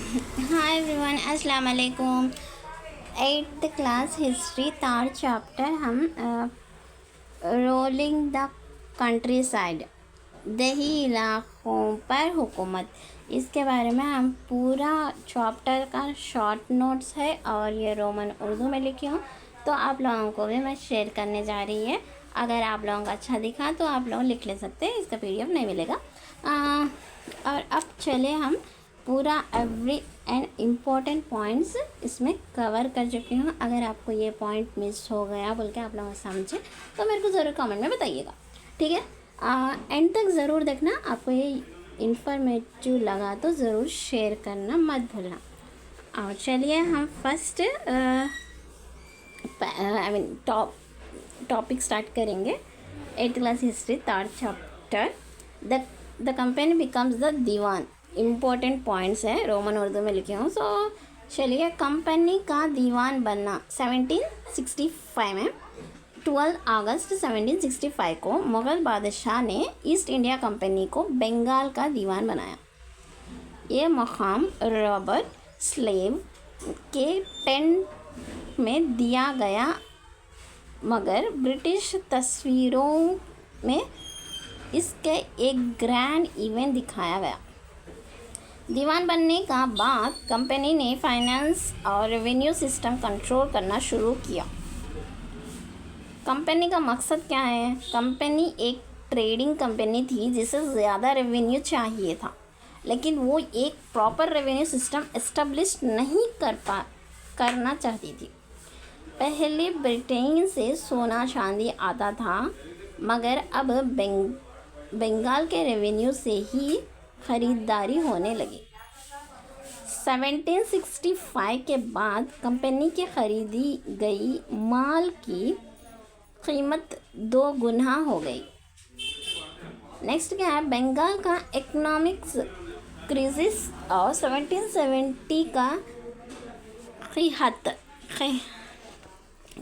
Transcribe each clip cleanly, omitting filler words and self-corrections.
Hi everyone, अस्सलाम वालेकुम। 8th class history third chapter हम रोलिंग द कंट्री साइड दही इलाकों पर हुकूमत, इसके बारे में हम पूरा चैप्टर का शॉर्ट नोट्स है और ये रोमन उर्दू में लिखी हूँ, तो आप लोगों को भी मैं शेयर करने जा रही है। अगर आप लोगों को अच्छा दिखा तो आप लोग लिख ले सकते हैं, इसका PDF नहीं मिलेगा। और अब चले हम पूरा एवरी एंड इम्पोर्टेंट पॉइंट्स इसमें कवर कर चुकी हूँ। अगर आपको ये पॉइंट मिस हो गया बोल के आप लोग समझे तो मेरे को ज़रूर कमेंट में बताइएगा, ठीक है। एंड तक ज़रूर देखना, आपको ये इन्फॉर्मेटिव लगा तो ज़रूर शेयर करना मत भूलना। और चलिए हम फर्स्ट टॉपिक स्टार्ट करेंगे। 8th class history third chapter the company becomes the Diwan. Important points है, रोमन उर्दू में लिखे हूँ। सो चलिए, कंपनी का दीवान बनना 1765 में 12 अगस्त 1765 को मुग़ल बादशाह ने ईस्ट इंडिया कंपनी को बंगाल का दीवान बनाया। ये मकाम रॉबर्ट स्लेव के टेंट में दिया गया, मगर ब्रिटिश तस्वीरों में इसके एक ग्रैंड इवेंट दिखाया गया। दीवान बनने का बाद कंपनी ने फाइनेंस और रेवेन्यू सिस्टम कंट्रोल करना शुरू किया। कंपनी का मकसद क्या है? कंपनी एक ट्रेडिंग कंपनी थी जिसे ज़्यादा रेवेन्यू चाहिए था, लेकिन वो एक प्रॉपर रेवेन्यू सिस्टम इस्टेब्लिश नहीं करना चाहती थी। पहले ब्रिटेन से सोना चांदी आता था, मगर अब बंगाल के रेवेन्यू से ही ख़रीदारी होने लगी। 1765 के बाद कंपनी की खरीदी गई माल की कीमत 2 गुना हो गई। नेक्स्ट क्या है? बंगाल का इकोनॉमिक्स क्राइसिस और 1770 का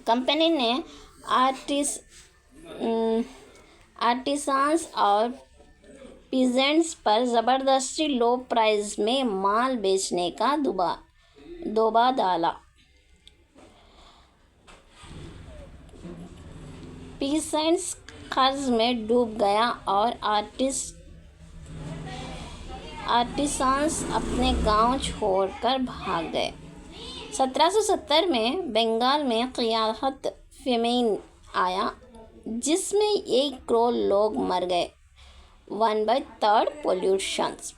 कंपनी ने आर्टिसांस और पीजेंट्स पर ज़बरदस्ती लो प्राइस में माल बेचने का दबाव डाला। पीसेंट्स कर्ज में डूब गया और आर्टिसांस अपने गांव छोड़कर भाग गए। 1770 में बंगाल में क़ियाहत फेमीन आया, जिसमें 1 करोड़ लोग मर गए। 1/3 पोल्यूशंस।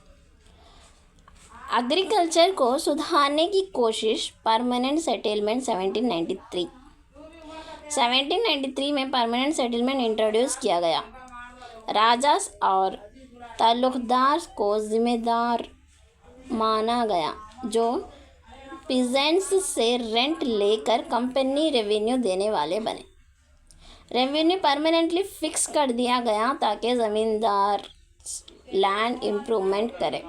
एग्रीकल्चर को सुधारने की कोशिश, परमानेंट सेटलमेंट 1793 में परमानेंट सेटलमेंट इंट्रोड्यूस किया गया। राजा और ताल्लुकदार को जिम्मेदार माना गया, जो पीजेंट्स से रेंट लेकर कंपनी रेवेन्यू देने वाले बने। रेवेन्यू परमानेंटली फिक्स कर दिया गया ताकि ज़मींदार लैंड इम्प्रूवमेंट करें।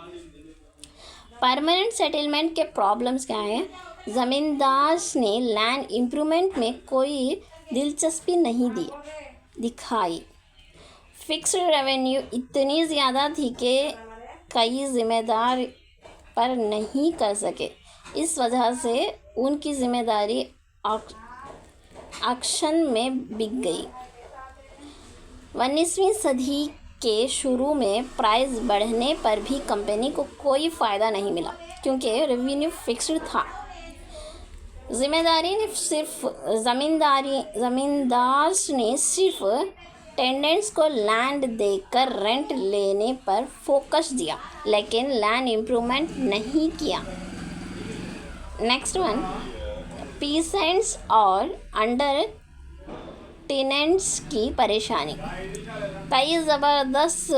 परमानेंट सेटलमेंट के प्रॉब्लम्स क्या हैं? ज़मींदार ने लैंड इम्प्रूवमेंट में कोई दिलचस्पी नहीं दिखाई। फिक्स्ड रेवेन्यू इतनी ज़्यादा थी कि कई ज़िम्मेदार पर नहीं कर सके। इस वजह से उनकी जिम्मेदारी ऑक्शन में बिक गई। 19वीं सदी के शुरू में प्राइस बढ़ने पर भी कंपनी को कोई फ़ायदा नहीं मिला, क्योंकि रेवेन्यू फिक्स्ड था। ज़मींदार ने सिर्फ टेनेंट्स को लैंड देकर रेंट लेने पर फोकस दिया, लेकिन लैंड इम्प्रूवमेंट नहीं किया। नेक्स्ट वन, पीसेंट्स और अंडर टेनेंट्स की परेशानी। कई ज़बरदस्त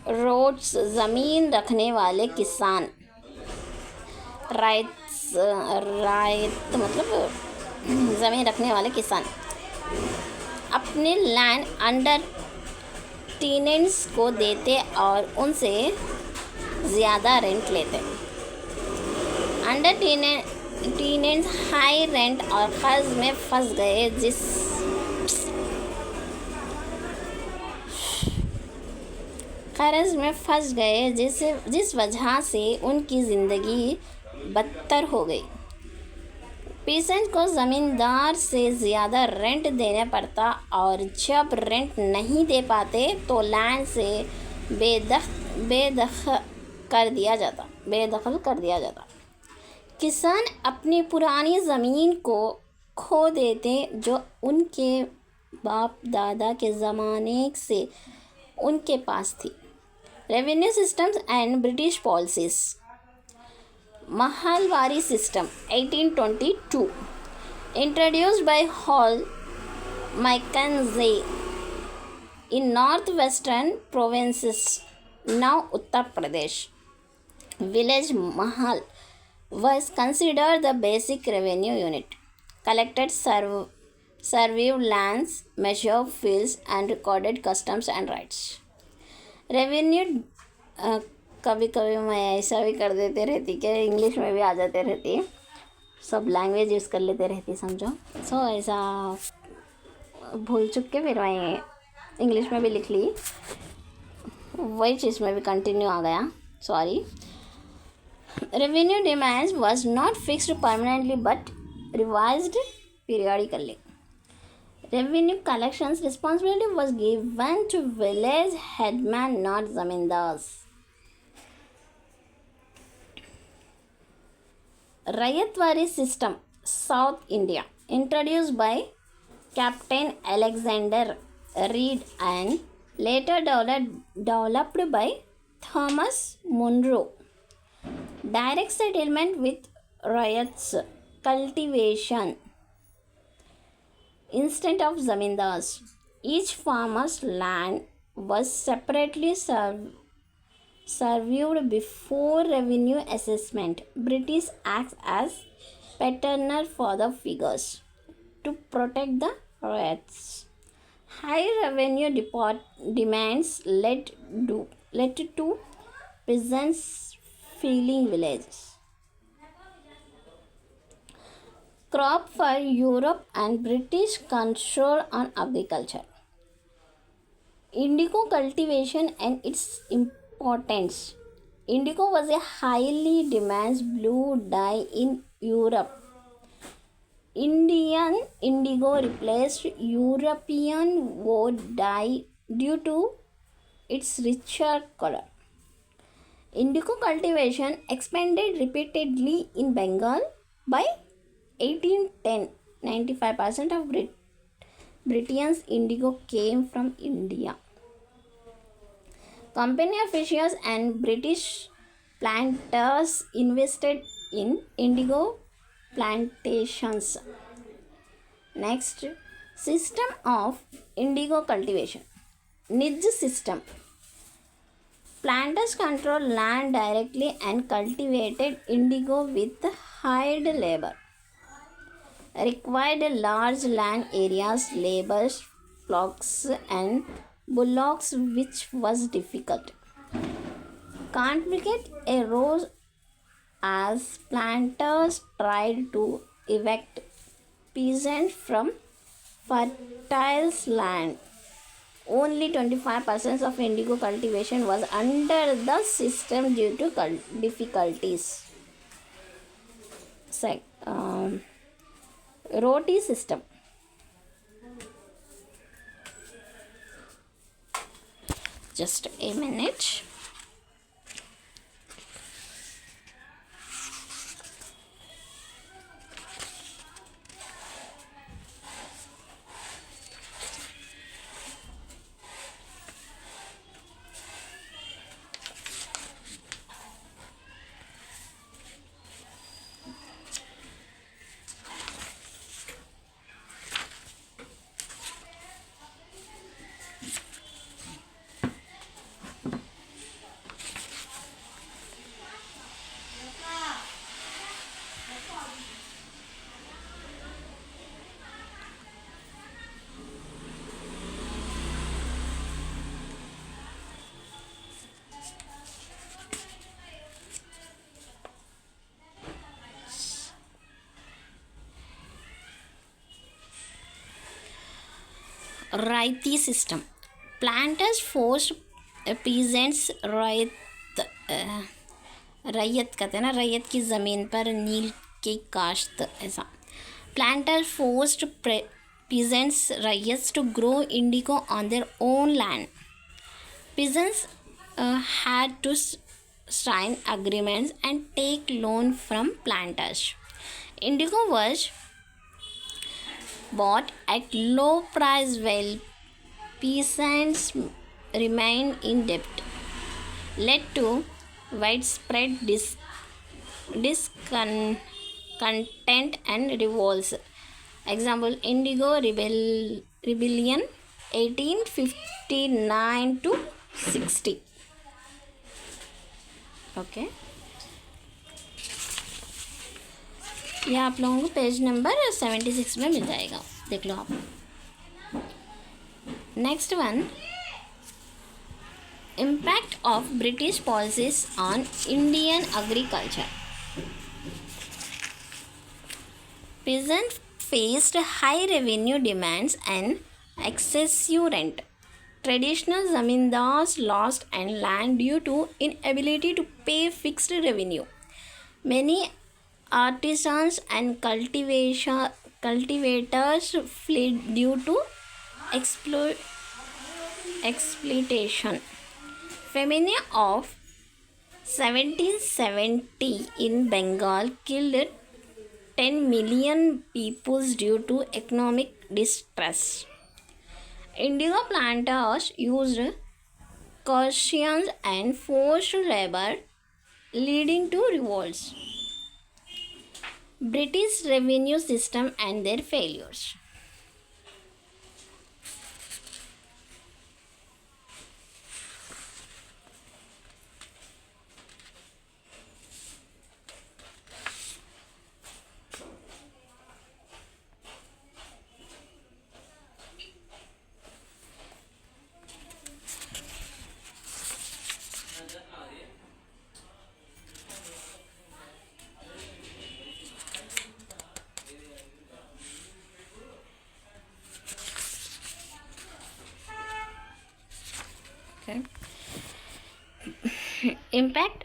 रोड्स ज़मीन रखने वाले किसान, रायत मतलब ज़मीन रखने वाले किसान अपने लैंड अंडर टेनेंट्स को देते और उनसे ज़्यादा रेंट लेते। अंडर टेनेंट्स हाई रेंट और कर्ज में फंस गए, कर्ज में फंस गए, जिस वजह से उनकी ज़िंदगी बदतर हो गई। पीसेंट को ज़मींदार से ज़्यादा रेंट देना पड़ता और जब रेंट नहीं दे पाते तो लैंड से बेदखल कर दिया जाता। किसान अपनी पुरानी ज़मीन को खो देते जो उनके बाप दादा के ज़माने से उनके पास थी। Revenue systems and British policies. Mahalwari system 1822 introduced by Hall Mackenzie in northwestern provinces, now Uttar Pradesh. Village mahal was considered the basic revenue unit. Collected surveyed lands, measured fields and recorded customs and rights. Revenue कभी कभी मैं ऐसा भी कर देते रहती कि English में भी आ जाते रहती, सब लैंग्वेज यूज़ कर लेते रहती, समझो। सो ऐसा भूल चुक के फिर मैं इंग्लिश में भी लिख ली, वही चीज़ में भी कंटिन्यू आ गया, sorry. Revenue demands was not fixed permanently but revised periodically. Revenue collections responsibility was given to village headmen, not zamindars. Rayatwari system, South India, introduced by Captain Alexander Reed and later developed by Thomas Munro. Direct settlement with ryots, cultivation. Instead of zamindars, each farmer's land was separately surveyed before revenue assessment. British acts as patterner for the figures to protect the riots. High revenue demands led to peasants fleeing villages. Crop for Europe and British control on agriculture. Indigo cultivation and its importance. Indigo was a highly demanded blue dye in Europe. Indian indigo replaced European wood dye due to its richer color. Indigo cultivation expanded repeatedly in Bengal by 1810. 95% of Britain's indigo came from India. Company officials and British planters invested in indigo plantations. Next, system of indigo cultivation. Nij system. Planters controlled land directly and cultivated indigo with hired labor. Required large land areas, labours, flocks and bullocks, which was difficult. Conflict arose as planters tried to evict peasants from fertile land. Only 25% of indigo cultivation was under the system due to difficulties. Roti system. Just a minute. Raiti system. Planters forced peasants रैयत कहते हैं ना, रैयत की ज़मीन पर नील की काश्त, ऐसा। Planter forced peasants riots to grow indigo on their own land. Peasants had to sign agreements and take loan from planters. Indigo was bought at low price while peasants remained in debt, led to widespread discontent and revolts. Example: Indigo Rebellion 1859 to 60. Okay, यह आप लोगों को page number 76 में मिल जाएगा, देख लो आप। Next one, impact of British policies on Indian agriculture. Peasants faced high revenue demands and excessive rent. Traditional zamindars lost and land due to inability to pay fixed revenue. Many artisans and cultivators fled due to exploitation. Famine of 1770 in Bengal killed 10 million people due to economic distress. Indigo planters used coercion and forced labor, leading to revolts. British revenue system and their failures. Okay. Impact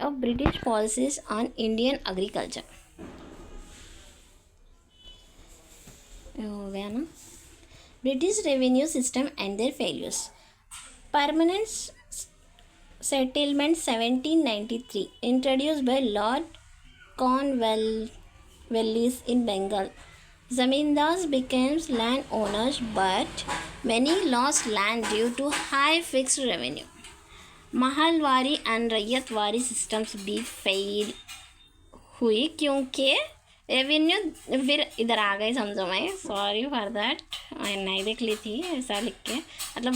of British policies on Indian agriculture. हो गया ना, British revenue system and their failures. Permanent settlement 1793 introduced by Lord Cornwallis in Bengal. Zamindars became landowners, but many lost land due to high fixed revenue. Mahalwari and Ryotwari systems भी fail हुई क्योंकि revenue, फिर इधर आ गई, समझो, मैं सॉरी फॉर दैट, मैं नहीं देख ली थी ऐसा लिख के, मतलब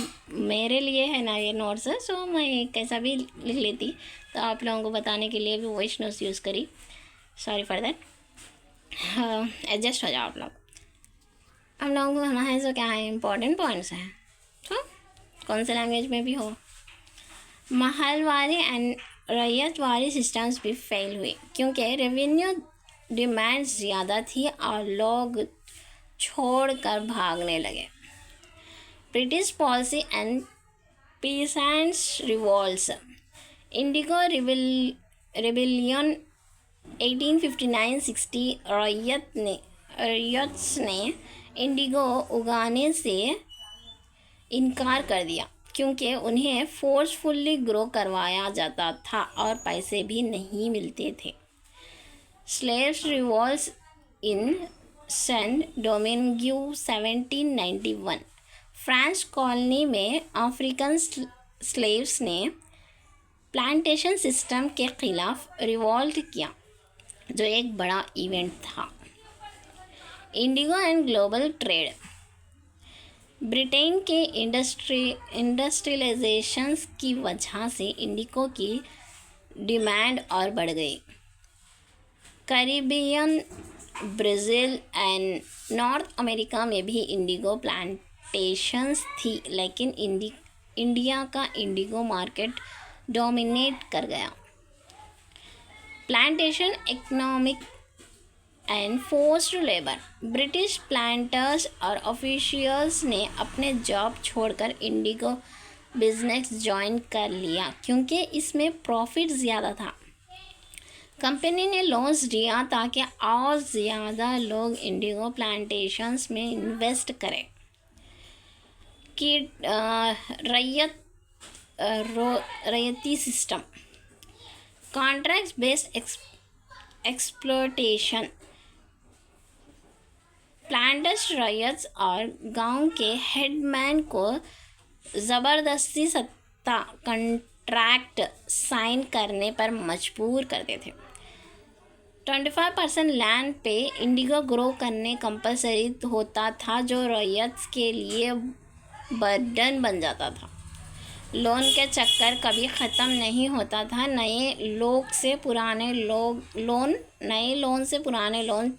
मेरे लिए है ना ये नोट्स, सो मैं कैसा भी लिख लेती, तो आप लोगों को बताने के लिए भी वॉइस नोट्स यूज़ करी, सॉरी फॉर दैट। एडजस्ट हो जाओ आप लोग, हम लोगों को कहना है जो क्या है, इंपॉर्टेंट पॉइंट्स हैं, तो कौन से लैंग्वेज में भी हो। महलवारी एंड रैयतवारी सिस्टम्स भी फेल हुए क्योंकि रेवेन्यू डिमांड ज़्यादा थी और लोग छोड़कर भागने लगे। British policy and peasants revolts. Indigo rebellion 1859-60 रैयत्स ने इंडिगो उगाने से इनकार कर दिया क्योंकि उन्हें फोर्सफुली ग्रो करवाया जाता था और पैसे भी नहीं मिलते थे। स्लेव्स रिवॉल्ट्स इन सेंट डोमिंगो 1791। फ्रेंच कॉलोनी में अफ्रीकन स्लेव्स ने प्लांटेशन सिस्टम के खिलाफ रिवॉल्ट किया, जो एक बड़ा इवेंट था। Indigo and global trade. Britain के इंडस्ट्रियलाइजेशन की वजह से इंडिगो की डिमांड और बढ़ गई। Caribbean, Brazil and north America में भी इंडिगो प्लांटेशंस थी, लेकिन इंडिया का इंडिगो मार्केट डोमिनेट कर गया। Plantation and forced labour. British planters और ऑफिशियल्स ने अपने जॉब छोड़कर इंडिगो बिजनेस ज्वाइन कर लिया क्योंकि इसमें प्रॉफिट ज़्यादा था। कंपनी ने लोन्स दिया ताकि और ज़्यादा लोग इंडिगो प्लांटेशंस में इन्वेस्ट करें। कि Ryoti system, contract based exploitation. Planters ryot और गांव के हेडमैन को ज़बरदस्ती सत्ता कॉन्ट्रैक्ट साइन करने पर मजबूर करते थे। 25% लैंड पे इंडिगो ग्रो करने कंपलसरी होता था, जो रैयत के लिए बर्डन बन जाता था। लोन के चक्कर कभी ख़त्म नहीं होता था। नए लोन से पुराने लोन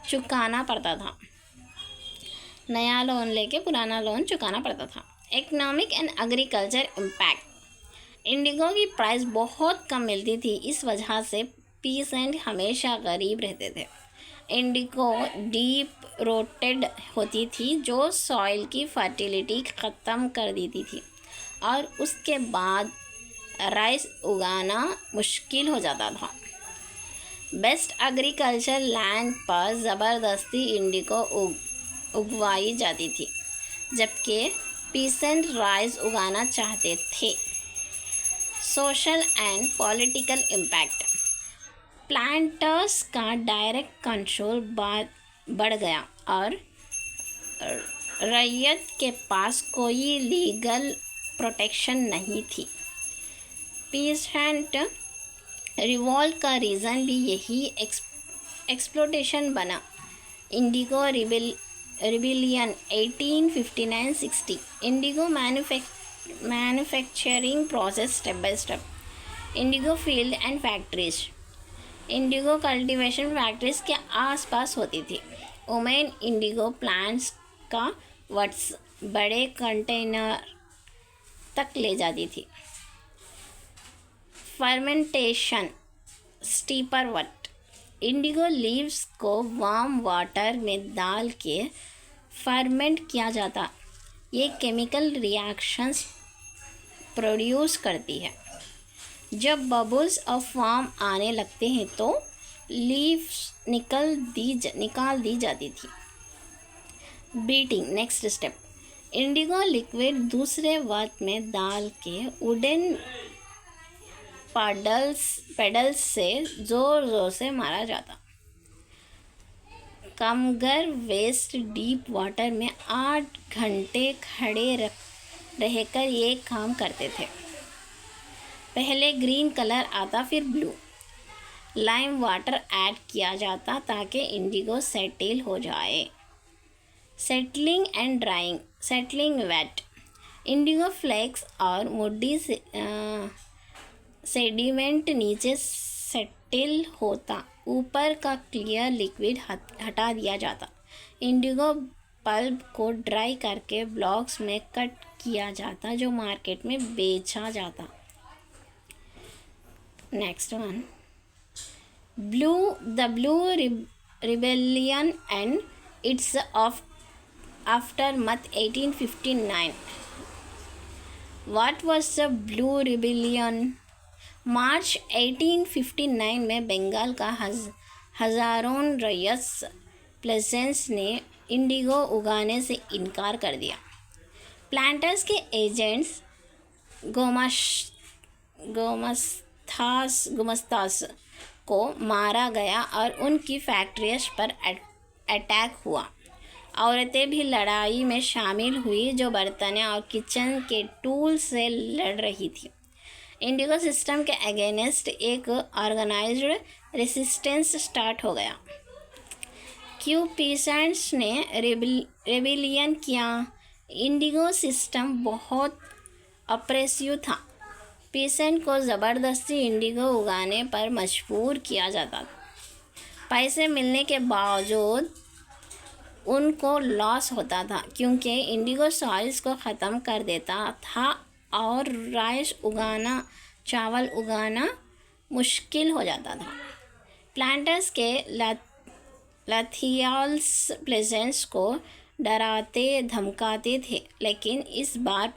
चुकाना पड़ता था। नया लोन लेके पुराना लोन चुकाना पड़ता था। Economic and agriculture impact, Indigo की प्राइस बहुत कम मिलती थी, इस वजह से पीसेंट हमेशा गरीब रहते थे। इंडिगो डीप रोटेड होती थी, जो सॉइल की फर्टिलिटी ख़त्म कर देती थी और उसके बाद राइस उगाना मुश्किल हो जाता था। बेस्ट एग्रीकल्चर लैंड पर ज़बरदस्ती इंडिगो उगवाई जाती थी, जबकि पीसेंट राइस उगाना चाहते थे। Social and political impact, planters का डायरेक्ट कंट्रोल बढ़ गया और रैयत के पास कोई लीगल प्रोटेक्शन नहीं थी। पीसेंट रिवॉल्ट का रीज़न भी यही एक्सप्लोटेशन बना। Indigo rebellion 1859-60, indigo manufacturing process step by step. Indigo field and factories, indigo cultivation factories के आसपास होती थी। वुमेन इंडिगो प्लांट्स का वट्स बड़े कंटेनर तक ले जाती थी। Fermentation, steeper vat, indigo leaves को वार्म वाटर में डाल के फर्मेंट किया जाता। ये केमिकल रिएक्शंस प्रोड्यूस करती है। जब बबल्स और फॉर्म आने लगते हैं तो लीव्स निकाल दी जाती थी। Beating, next step, Indigo liquid दूसरे वट में डाल के वुडन पेडल्स से ज़ोर से मारा जाता। कामगार वेस्ट डीप वाटर में 8 घंटे खड़े रहकर ये काम करते थे। पहले ग्रीन कलर आता, फिर ब्लू। लाइम वाटर ऐड किया जाता ताकि इंडिगो सेटल हो जाए। Settling and drying, settling vat, indigo flakes और मुड्डी सेडिमेंट नीचे सेटल होता, ऊपर का क्लियर लिक्विड हटा दिया जाता। इंडिगो पल्प को ड्राई करके ब्लॉक्स में कट किया जाता, जो मार्केट में बेचा जाता। Next one, the blue rebellion and its aftermath 1859। What was the blue rebellion? March 1859 में बंगाल का हज़ारों रईस प्लेसेंट्स ने इंडिगो उगाने से इनकार कर दिया। प्लांटर्स के एजेंट्स गुमस्तास को मारा गया और उनकी फैक्ट्रीज पर अटैक हुआ। औरतें भी लड़ाई में शामिल हुई, जो बर्तन और किचन के टूल से लड़ रही थी। इंडिगो सिस्टम के अगेंस्ट एक ऑर्गेनाइज्ड रेसिस्टेंस स्टार्ट हो गया। क्यों पीसेंट्स ने रेबिलियन किया? इंडिगो सिस्टम बहुत अप्रेसिव था। पीसेंट को ज़बरदस्ती इंडिगो उगाने पर मजबूर किया जाता था। पैसे मिलने के बावजूद उनको लॉस होता था, क्योंकि इंडिगो सॉइल्स को ख़त्म कर देता था और राइस उगाना, चावल उगाना मुश्किल हो जाता था। प्लांटर्स के लथियाल्स प्लेजेंस को डराते धमकाते थे, लेकिन इस बार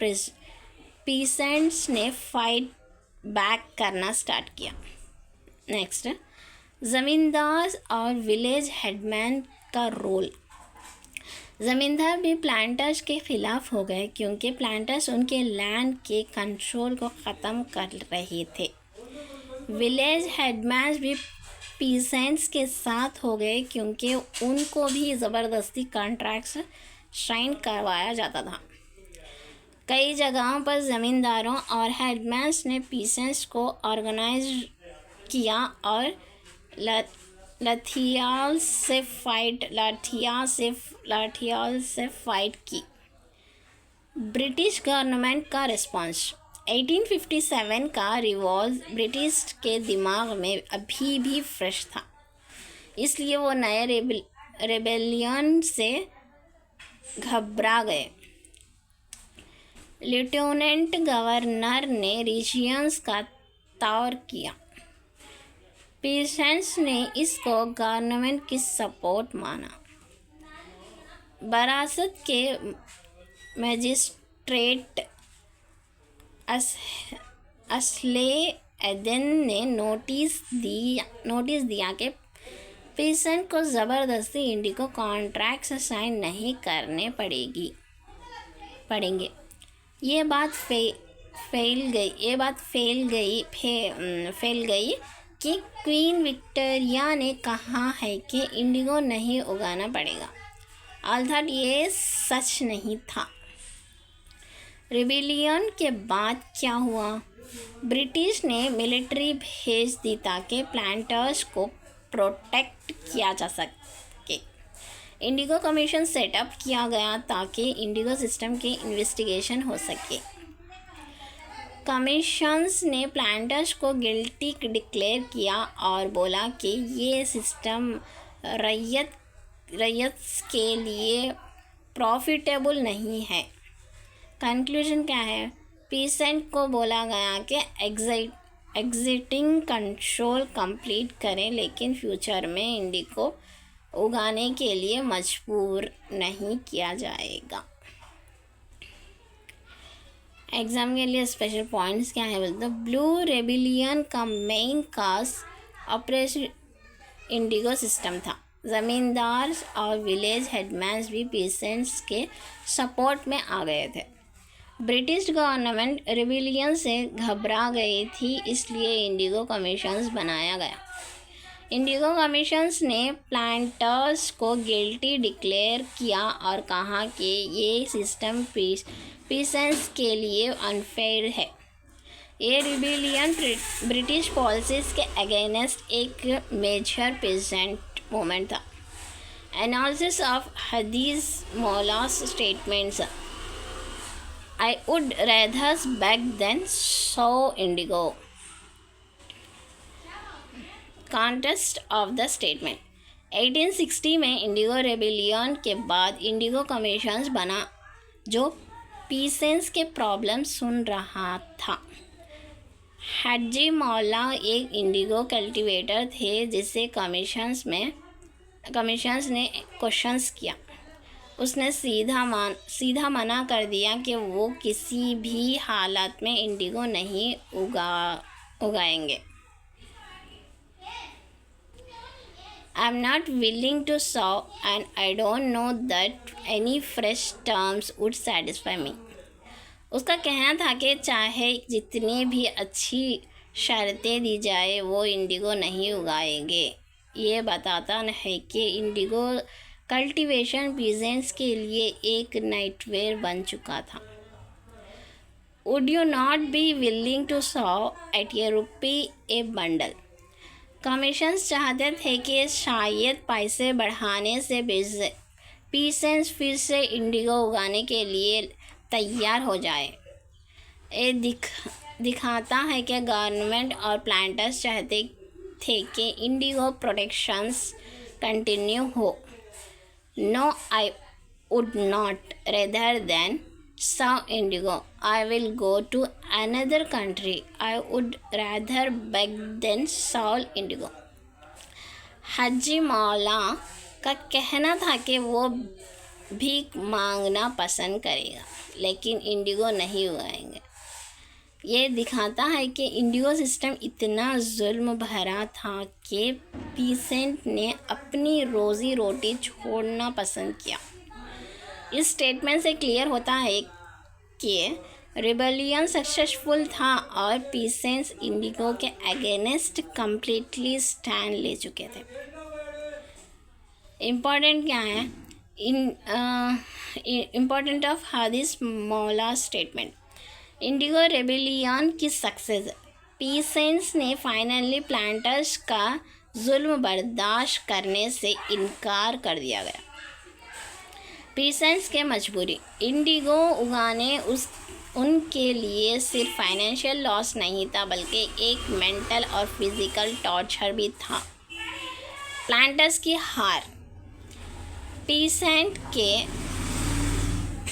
पीसेंट्स ने फाइट बैक करना स्टार्ट किया। नेक्स्ट, ज़मींदार और विलेज हेडमैन का रोल। ज़मींदार भी प्लांटर्स के ख़िलाफ़ हो गए क्योंकि प्लांटर्स उनके लैंड के कंट्रोल को ख़त्म कर रहे थे। विलेज हेडमैन भी पीसेंट्स के साथ हो गए क्योंकि उनको भी ज़बरदस्ती कॉन्ट्रैक्ट्स साइन करवाया जाता था। कई जगहों पर ज़मींदारों और हेडमैन्स ने पीसेंट्स को ऑर्गेनाइज किया और लाठियाल से फाइट की। ब्रिटिश गवर्नमेंट का रिस्पॉन्स। 1857 का रिवॉल्ट ब्रिटिश के दिमाग में अभी भी फ्रेश था, इसलिए वो नए रेबेलियन से घबरा गए। लेफ्टिनेंट गवर्नर ने रीजियंस का तौर किया। पीसेंट्स ने इसको गवर्नमेंट की सपोर्ट माना। बरासत के मजिस्ट्रेट असले एदन ने नोटिस दिया कि पीसेंट को ज़बरदस्ती इंडिगो कॉन्ट्रैक्ट्स साइन नहीं करने पड़ेंगे। ये बात फैल गई कि क्वीन विक्टोरिया ने कहा है कि इंडिगो नहीं उगाना पड़ेगा, अर्थात ये सच नहीं था। रिबेलियन के बाद क्या हुआ? ब्रिटिश ने मिलिट्री भेज दी ताकि प्लांटर्स को प्रोटेक्ट किया जा सके। इंडिगो कमीशन सेटअप किया गया ताकि इंडिगो सिस्टम की इन्वेस्टिगेशन हो सके। कमीशंस ने प्लांटर्स को गिल्टी डिक्लेयर किया और बोला कि ये सिस्टम रैयत के लिए प्रॉफिटेबल नहीं है। कंक्लूजन क्या है? पीसेंट को बोला गया कि एग्जिटिंग कंट्रोल कंप्लीट करें, लेकिन फ्यूचर में इंडिगो उगाने के लिए मजबूर नहीं किया जाएगा। एग्ज़ाम के लिए स्पेशल पॉइंट्स क्या है बोलते? ब्लू रेबिलियन का मेन काज ऑपरेशन इंडिगो सिस्टम था। ज़मींदार और विलेज हेडमैन्स भी पीसेंट्स के सपोर्ट में आ गए थे। ब्रिटिश गवर्नमेंट रेबिलियन से घबरा गई थी, इसलिए इंडिगो कमीशंस बनाया गया। इंडिगो कमीशंस ने प्लांटर्स को गिल्टी डिक्लेयर किया और कहा कि ये सिस्टम पीसेंट्स के लिए अनफेयर है। ये रिबेलियन ब्रिटिश पॉलिसीज़ के अगेंस्ट एक मेजर पीसेंट मूवमेंट था। एनालिसिस ऑफ हदीस मौलास statements. I would rather beg than sow indigo. Context of the statement. 1860 में इंडिगो रेबिलियन के बाद इंडिगो कमीशंस बना जो पीसेंट्स के प्रॉब्लम सुन रहा था। हाजी मौला एक इंडिगो कल्टीवेटर थे जिसे कमीशंस ने क्वेश्चंस किया। उसने सीधा मना कर दिया कि वो किसी भी हालत में इंडिगो नहीं उगाएंगे। I am not willing to sow and I don't know that any fresh terms would satisfy me. उसका कहना था कि चाहे जितनी भी अच्छी शर्तें दी जाए वो इंडिगो नहीं उगाएंगे। ये बताता है कि इंडिगो कल्टीवेशन पीसेंट्स के लिए एक नाइटमेयर बन चुका था। Would you not be willing to sow at ₹1 a bundle? Commissions चाहते थे कि शायद पैसे बढ़ाने से पीसेंट्स फिर से इंडिगो उगाने के लिए तैयार हो जाए। ये दिखाता है कि गवर्नमेंट और प्लांटर्स चाहते थे कि इंडिगो प्रोटेक्शंस कंटिन्यू हो। No, I would not. Rather than sow indigo, I will go to another country. I would rather beg than sow indigo. हाजी मौला का कहना था कि वो भीख मांगना पसंद करेगा, लेकिन इंडिगो नहीं उगाएंगे। ये दिखाता है कि इंडिगो सिस्टम इतना जुल्म भरा था कि पीसेंट ने अपनी रोज़ी रोटी छोड़ना पसंद किया। इस स्टेटमेंट से क्लियर होता है कि रिबेलियन सक्सेसफुल था और पीसेंट्स इंडिगो के अगेंस्ट कम्प्लीटली स्टैंड ले चुके थे। इम्पॉर्टेंट क्या है इम्पॉर्टेंट ऑफ हादिस मौला स्टेटमेंट। इंडिगो रेबेलियन की सक्सेस, पीसेंट्स ने फाइनली प्लांटर्स का जुल्म बर्दाश्त करने से इनकार कर दिया गया। पीसेंट्स के मजबूरी, इंडिगो उगाने उनके लिए सिर्फ फाइनेंशियल लॉस नहीं था, बल्कि एक मेंटल और फिजिकल टॉर्चर भी था। प्लांटर्स की हार, पीसेंट के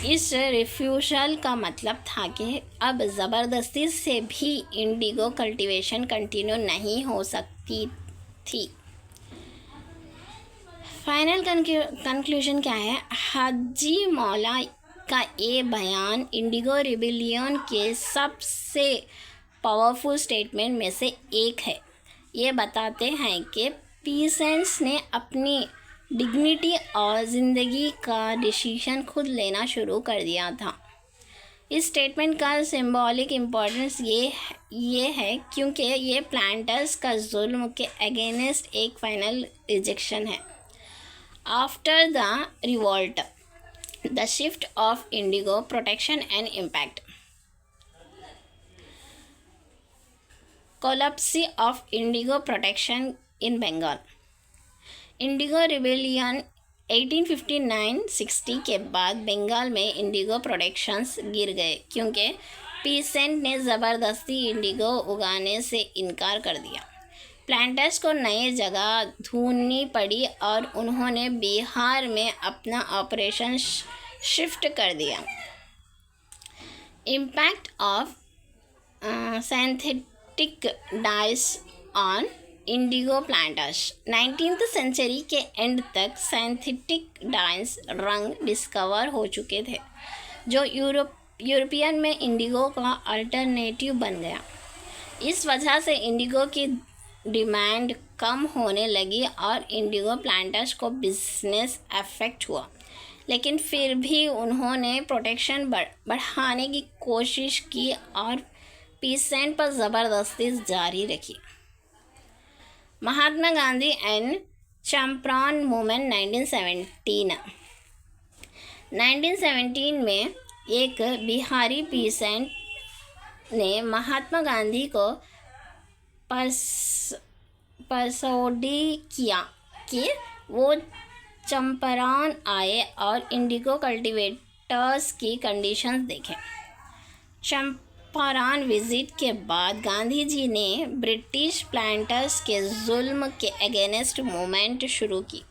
इस रिफ्यूजल का मतलब था कि अब ज़बरदस्ती से भी इंडिगो कल्टीवेशन कंटिन्यू नहीं हो सकती थी। फाइनल कंक्लूजन क्या है? हाजी मौला का ये बयान इंडिगो रिबेलियन के सबसे पावरफुल स्टेटमेंट में से एक है। ये बताते हैं कि पीसेंट्स ने अपनी डिग्निटी और ज़िंदगी का डिसीजन खुद लेना शुरू कर दिया था। इस स्टेटमेंट का सिंबॉलिक इम्पोर्टेंस ये है क्योंकि ये प्लांटर्स का जुल्म के अगेंस्ट एक फाइनल रिजेक्शन है। After the revolt, the shift of indigo protection and impact, collapse of indigo protection in Bengal. Indigo rebellion 1859-60 के बाद बंगाल में इंडिगो प्रोडक्शंस गिर गए क्योंकि पीसेंट ने ज़बरदस्ती इंडिगो उगाने से इनकार कर दिया। प्लांटर्स को नई जगह ढूंढनी पड़ी और उन्होंने बिहार में अपना ऑपरेशन शिफ्ट कर दिया। Impact of synthetic dyes on indigo planters. 19th century के एंड तक सिंथेटिक डाइस रंग डिस्कवर हो चुके थे, जो यूरोपियन में इंडिगो का अल्टरनेटिव बन गया। इस वजह से इंडिगो की डिमांड कम होने लगी और इंडिगो प्लांटर्स को बिजनेस अफेक्ट हुआ, लेकिन फिर भी उन्होंने प्रोटेक्शन बढ़ाने की कोशिश की और पीसेंट पर ज़बरदस्ती जारी रखी। महात्मा गांधी एंड चंपारण मूवमेंट 1917 में एक बिहारी पीसेंट ने महात्मा गांधी को परसोडी किया कि वो चंपारण आए और इंडिगो कल्टीवेटर्स की कंडीशंस देखें। चंपारण विजिट के बाद गांधी जी ने ब्रिटिश प्लांटर्स के जुल्म के अगेंस्ट मूवमेंट शुरू की।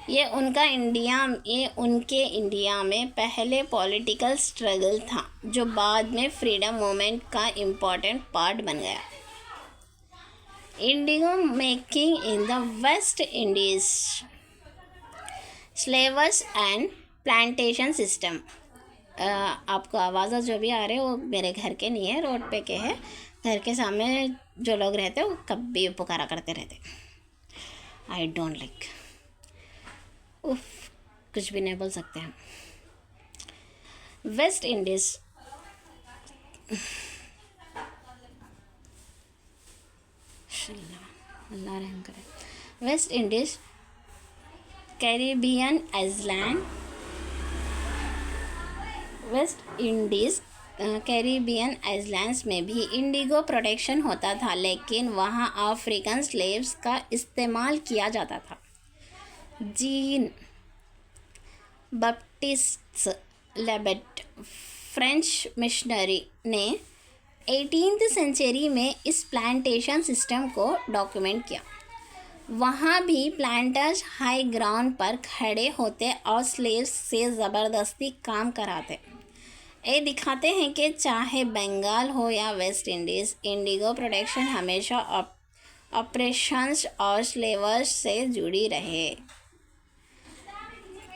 ये उनके इंडिया में पहले पॉलिटिकल स्ट्रगल था, जो बाद में फ्रीडम मूवमेंट का इम्पोर्टेंट पार्ट बन गया। Indigo making in the West Indies, slavers and plantation system. आपको आवाज़ जो भी आ रहे हैं वो मेरे घर के नहीं है, रोड पे के हैं। घर के सामने जो लोग रहते हैं वो कभी पुकारा करते रहते। I don't like. उफ, कुछ भी नहीं बोल सकते हम। वेस्ट इंडीज, अल्लाह रहम करे। West Indies, Caribbean island, West Indies Caribbean islands में भी इंडिगो प्रोडक्शन होता था, लेकिन वहाँ अफ्रीकन स्लेव्स का इस्तेमाल किया जाता था। जीन बप्टिस्ट लेबेट, फ्रेंच मिशनरी, ने 18th सेंचुरी में इस प्लांटेशन सिस्टम को डॉक्यूमेंट किया। वहाँ भी प्लांटर्स हाई ग्राउंड पर खड़े होते और स्लेव्स से ज़बरदस्ती काम कराते। ये दिखाते हैं कि चाहे बंगाल हो या वेस्ट इंडीज़, इंडिगो प्रोडक्शन हमेशा ऑपरेशंस और स्लेवर्स से जुड़ी रहे।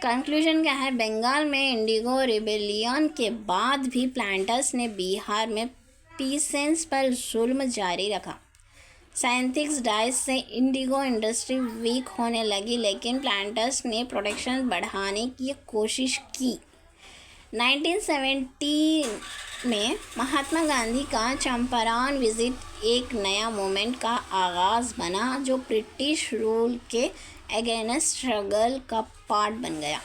कंक्लूजन क्या है? बंगाल में इंडिगो रिबेलियन के बाद भी प्लांटर्स ने बिहार में पीसेंट्स पर जुल्म जारी रखा। सिंथेटिक डाइस से इंडिगो इंडस्ट्री वीक होने लगी, लेकिन प्लांटर्स ने प्रोडक्शन बढ़ाने की कोशिश की। 1970 में महात्मा गांधी का चंपारण विजिट एक नया मूवमेंट का आगाज़ बना, जो ब्रिटिश रूल के अगेंस्ट स्ट्रगल का पार्ट बन गया।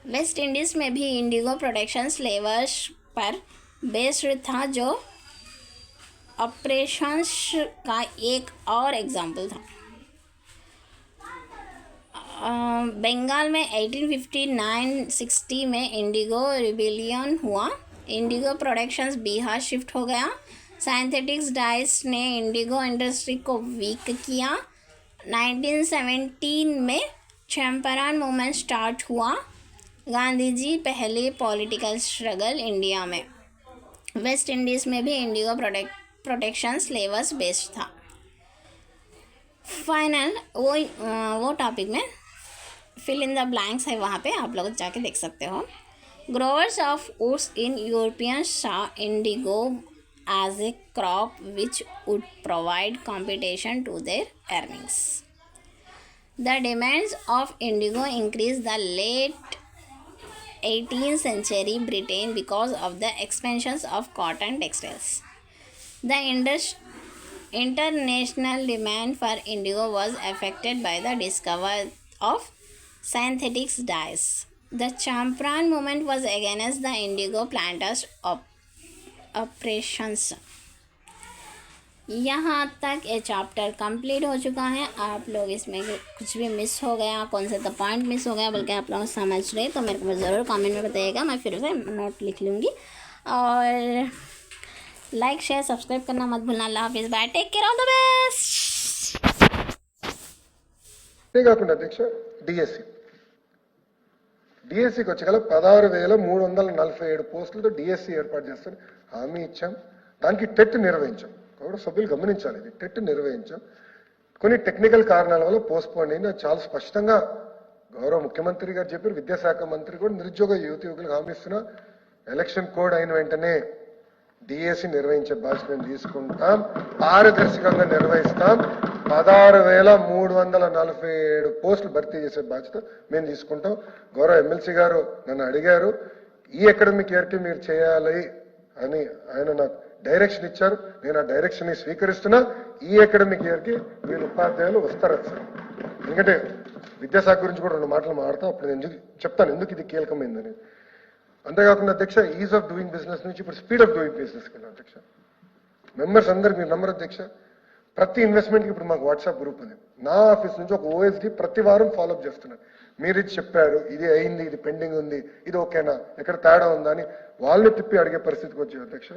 वेस्ट इंडीज़ में भी इंडिगो प्रोडक्शन लेवर्स पर बेस्ड था, जो ऑपरेशंस का एक और एग्जाम्पल था। बंगाल में 1859-60 में इंडिगो रिबेलियन हुआ। इंडिगो प्रोडक्शंस बिहार शिफ्ट हो गया। सिंथेटिक्स डाइस ने इंडिगो इंडस्ट्री को वीक किया। 1917 में चंपारण मूवमेंट स्टार्ट हुआ। गांधी जी पहले पॉलिटिकल स्ट्रगल इंडिया में। वेस्ट इंडीज़ में भी इंडिगो प्रोडक्शंस लेवर्स बेस्ड था। फाइनल वो टॉपिक में फिल इन द ब्लैंक्स है, वहाँ पे आप लोग जाके देख सकते हो। Growers of woods in European saw indigo as a crop which would provide competition to their earnings. The demands of indigo increased the late 18th century Britain because of the expansions of cotton textiles. The international demand for indigo was affected by the discovery of synthetic dyes. The Champaran movement was against the indigo planters' operations. यहाँ तक ये chapter complete हो चुका है। आप लोग इसमें कुछ भी मिस हो गया, कौन सा तो पॉइंट मिस हो गया बल्कि आप लोग समझ रहे तो मेरे को ज़रूर कमेंट में बताइएगा, मैं फिर से नोट लिख लूँगी। और लाइक शेयर सब्सक्राइब करना मत भूलना। अल्लाह हाफिज़, bye, take care, all the best. अध्यक्ष డిఎస్సికి వచ్చి గల 16,347 పోస్టులతో డిఎస్సి ఏర్పాటు చేస్తాను హామీ ఇచ్చాం. దానికి టెట్ నిర్వహించాం. కాబట్టి సభ్యులు గమనించాలి, ఇది టెట్ నిర్వహించాం. కొన్ని టెక్నికల్ కారణాల వల్ల పోస్ట్పోన్ అయింది. అది చాలా స్పష్టంగా గౌరవ ముఖ్యమంత్రి గారు చెప్పారు. విద్యాశాఖ మంత్రి కూడా నిరుద్యోగ యువకులకు హామీ ఇస్తున్నా, ఎలక్షన్ కోడ్ అయిన వెంటనే డిఎస్సి నిర్వహించే బాధ్యత మేము తీసుకుంటాం, పారదర్శకంగా నిర్వహిస్తాం. 16,347 పోస్టులు భర్తీ చేసే బాధ్యత మేము తీసుకుంటాం. గౌరవ ఎమ్మెల్సీ గారు నన్ను అడిగారు, ఈ అకాడమిక్ ఇయర్కి మీరు చేయాలి అని ఆయన నాకు డైరెక్షన్ ఇచ్చారు. నేను ఆ డైరెక్షన్ ని స్వీకరిస్తున్నా. ఈ అకాడమిక్ ఇయర్కి వీళ్ళు ఉపాధ్యాయులు వస్తారు సార్. ఎందుకంటే విద్యాశాఖ గురించి కూడా 2 మాటలు మాట్లాడతాం, అప్పుడు నేను చెప్తాను ఎందుకు ఇది కీలకమైందని. అంతేకాకుండా అధ్యక్ష, ఈజ్ ఆఫ్ డూయింగ్ బిజినెస్ నుంచి ఇప్పుడు స్పీడ్ ఆఫ్ డూయింగ్ బిజినెస్కి వెళ్ళాం అధ్యక్ష. మెంబర్స్ అందరికి మీరు నమ్మరు అధ్యక్ష, ప్రతి ఇన్వెస్ట్మెంట్కి ఇప్పుడు మాకు వాట్సాప్ గ్రూప్ ఉంది. నా ఆఫీస్ నుంచి ఒక ఓఎస్డి ప్రతి వారం ఫాలోఅప్ చేస్తున్నారు. మీరు ఇది చెప్పారు, ఇది అయింది, ఇది పెండింగ్ ఉంది, ఇది ఓకేనా, ఎక్కడ తేడా ఉందా అని వాళ్ళని తిప్పి అడిగే పరిస్థితికి వచ్చే అధ్యక్ష.